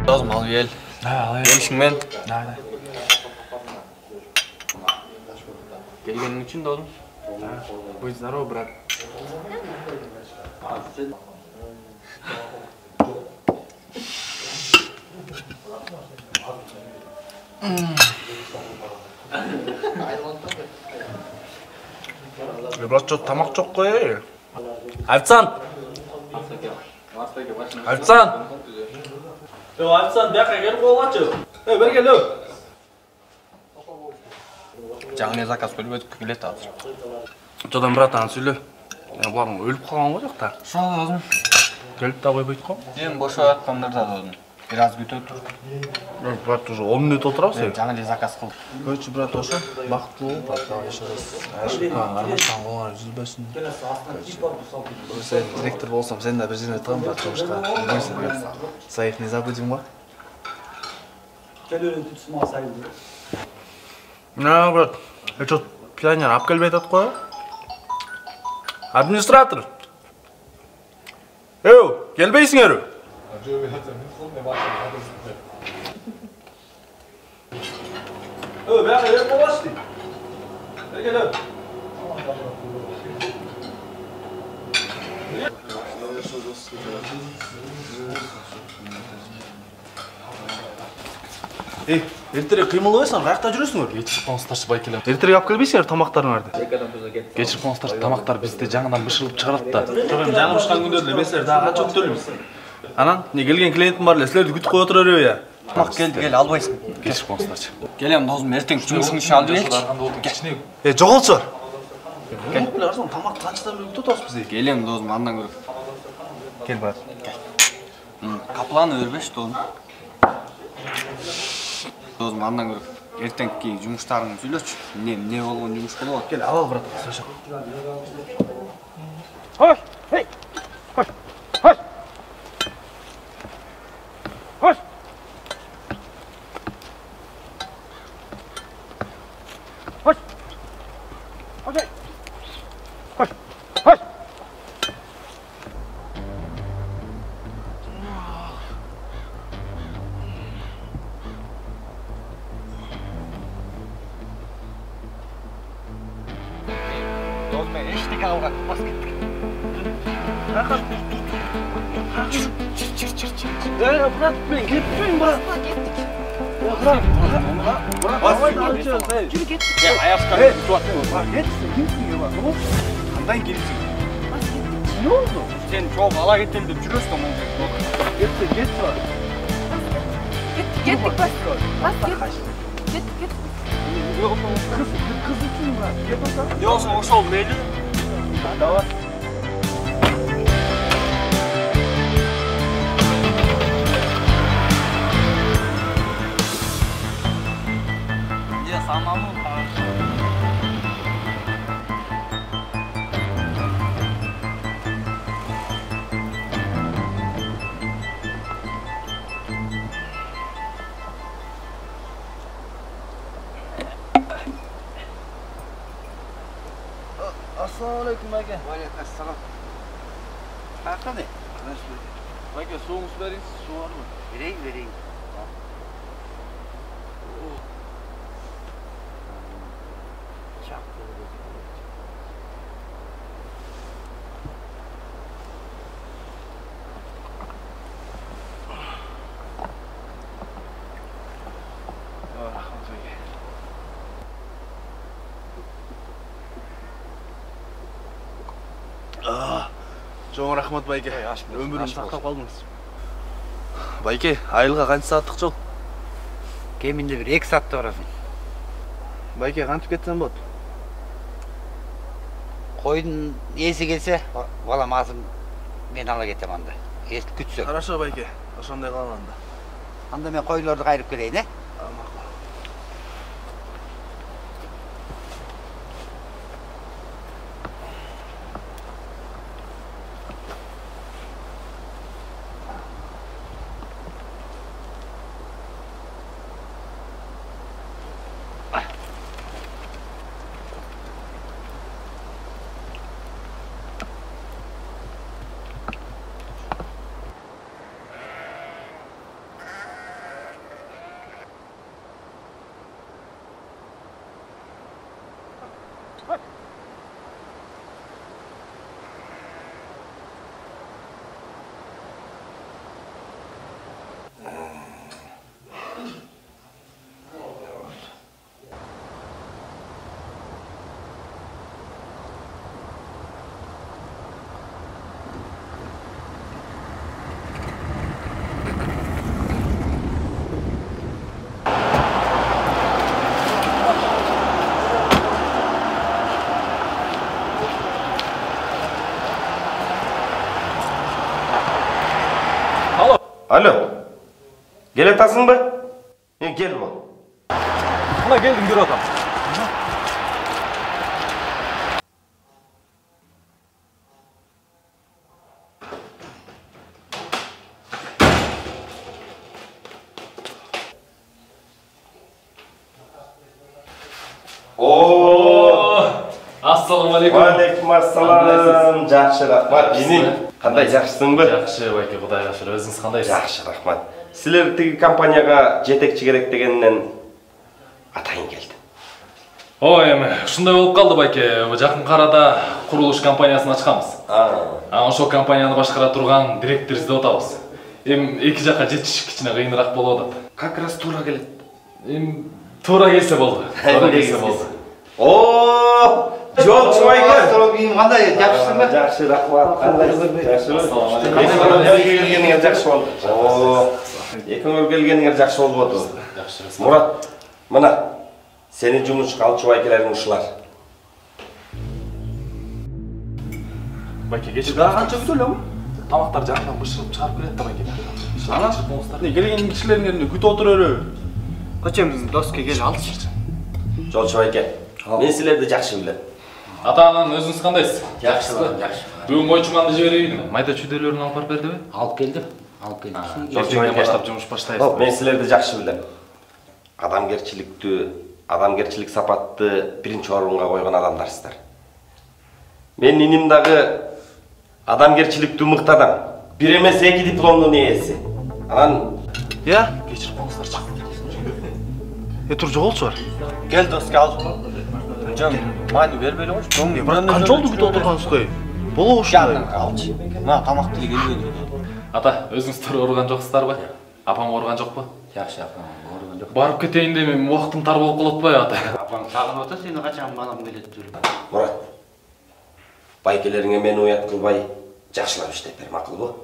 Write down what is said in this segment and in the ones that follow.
Lazım al gel. Gelişinmen. Gelgenin için de oğlum. Будь здоров, брат. Брат, что тамақ жоқ қой. Официант! Официант! Официант, бияққа келіп қойғаншы. Бері кел. Жаңа заказ қойып өтіп келеді азыр. Жодан братан сөйле. Бұларың өліп қалған ғой жақта. Шал азым. Келіп та қойып қой. Сен бош оятқандар да додың. Biraz күтіп тұр. Брат, уже 10 минут отырау сен. Жаңа заказ қыл. Короче, брат, ошо бақытлы бол, брат, давай еще раз. Армашан қолар үзілбесін. Сен директор болсам, сен де бір жеріне тығым, брат, жұмышқа. Білмейсің, брат. Своих не забудем ба? На, брат, что, пионер алып келбей атат қой? Администратор. Келбейсіңер? Бияққа келіп болғашы дейді. Бері кел. Ертерек қимыл қойсаң, қаяқта жүресіңдер? Кешіріп қоңыздаршы байкелем. Ертерек алып келбейсіңдер тамақтарыңарды. Кешіріп қоңыздаршы тамақтар бізде жаңадан бышырылып шығарады да. Жоқ, жаңым шыққан күндерде мен сіздерді дағы қанша күтөліміз. Анан, не келген клиентім бар, сіздерді күтіп қойып отырар еді. Тамақ келді, кел, албайсың. Кешіріп қоңыздаршы. Келем досым, ертең жұмысың іші алып елші. Жоғалтшы бар. Тамақ қаншадан бері күтіп отырсыз бізде? Келем досым, андан көріп. Кел, брат. Қапланы өрбеш досым. Досым, андан көріп. Ертең кейін жұмыстарың сөйлеші. Не болған жұмыс болады. Кел, ал, брат. Хош! Хей! Хош! Хош! Хош! Хош! Окей! Хош! Хош! Досым, ештеңе алға бас кеттік. Брат, мен кетпейін, брат. Қандай келесің? Не oldu? Сен жоқ ала кеттім деп жүресің ол Кетті, брат. Кетtik bas. Bas git. Git. Kız için, brat. Kет olsa. Не болсын, ошол мейлі. Давай. Самому Assalamualaikum, Aka. Waalaikumsalam. Hakkı ne? Aka, soğumuş vereyim, su var mı? Vereyim. Жоң рахмат, Байке. Өмірім сақтап қалдыңыз. Байке, айылға қанша сағаттық жол? Кемінде бір 2 саатта барасың. Байке, қантып кетсем болады? Қойдың есі келсе, балам азым мен ала кетем анда. Есі күтсек. Хорошо, Байке. Ошондай қалан анда. Анда мен қойларды қайырып келейін, Alo. Gel atasın mı? Gel bu. Mına geldim bir adam. Assalamu alaikum. Алейкум ассалам. Жақсы, рахмат. Енең, қандай жақсысың ба? Жақсы, байке, Құдайға шүкір. Өзіңіз қандайсыз? Жақсы, рахмат. Сілер тегі компанияға жетекші керек дегеннен атайын келді. Ой, эми, ушундай болуп калды, байке. Жакын арада курулуш компаниясын ачканбыз. Ошол компанияны башкара турган директор издеп атабыз. Эки жакка жетиш кичине кыйыныраак болуп атат. Как раз туура келет. Туура келсе болду. Туура келсе болду. О, жолчу байке. Кандай жакшысың ба? Жақсы, рахмат. Келгениңер жақсы болду. Экөөңөр келгениңер жақсы болуп атты. Мурат, мына сени жумушка алчу байкелердин ушулар. Байке, кечир. Канча күтө элем? Тамактар жагынан бышырып чыгарып келет да, байке. Ана, келген кишилердин күтүп отурөрү. Качем доске кел алчы. Жолчу байке, мен силерди жакшы билем. Ата-анан өзүңүз кандайсыз? Жакшы, жакшы. Бүгүн ойчуманды жиберейинби? Майда чүйдөлөрүн алып барып бердиби? Алып келдим. Алып келдим. Ертеңден баштап жумуш баштайбыз. Мен силерди жакшы билем. Адамгерчилик сапатты биринчи орунга койгон адамдарсыздар. Мен иним дагы адамгерчиликтүү мыкты адам. Бир эмес 2 дипломдун ээси. Анан Кечирип коңуздарчы. Тур жоголчу бар. Gel doske al. Hocam, mani vermeli olmuş. Канча болду күтүп отурганыңызбы? Болобу ушундай? Yandan alçı. Mına tamak dili geliyor. Ата, өзүңүздөр ооруган жоксуздарбы? Апам ооруган жокпу? Жакшы, апам ооруган жок. Барып кетейин дейм, убактым тар болуп калат атпайбы, ата? Апаң сагынып атат, сени качан балам келет жүрүп. Мурат, байкелериңе мени уят кылбай, жакшылап иштеп бер, макулбу?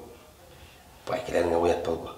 Байкелериңе уят болбо.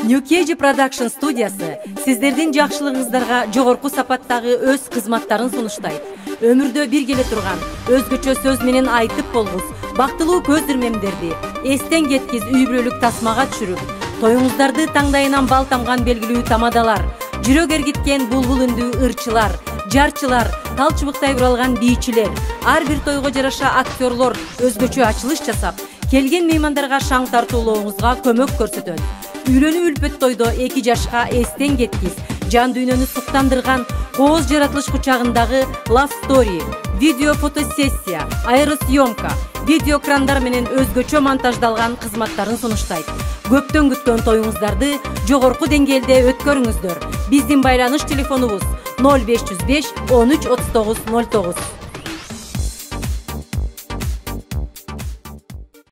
New KG Production студиясы сиздердин жакшылыгыңыздарга жогорку сапаттагы өз кызматтарын сунуштайт. Өмүрдө бир келе турган, өзгөчө сөз менен айтып болгус, бактылуу көз ирмемдерди эстен кеткиз үй бүлөлүк тасмага түшүрүп, тоюңуздарды таңдайынан бал тамган белгилүү тамадалар, жүрөк эргиткен булбул үндүү ырчылар, жарчылар, тал чыбыктай буралган бийчилер, ар бир тойго жараша актерлор өзгөчө ачылыш жасап, келген меймандарга шаң тартуулооңузга көмөк көрсөтөт. Үйлөнүү үлпөт тойдо 2 жашка эстен кеткиз, жан дүйнөнү суктандырган кооз жаратылыш кучагындагы Love Story, видео фотосессия, аэросъемка, видео крандар менен өзгөчө монтаждалган кызматтарын сунуштайт. Көптөн күткөн тоюңуздарды жогорку деңгээлде өткөрүңүздөр. Биздин байланыш телефонубуз 0505 13 39 09.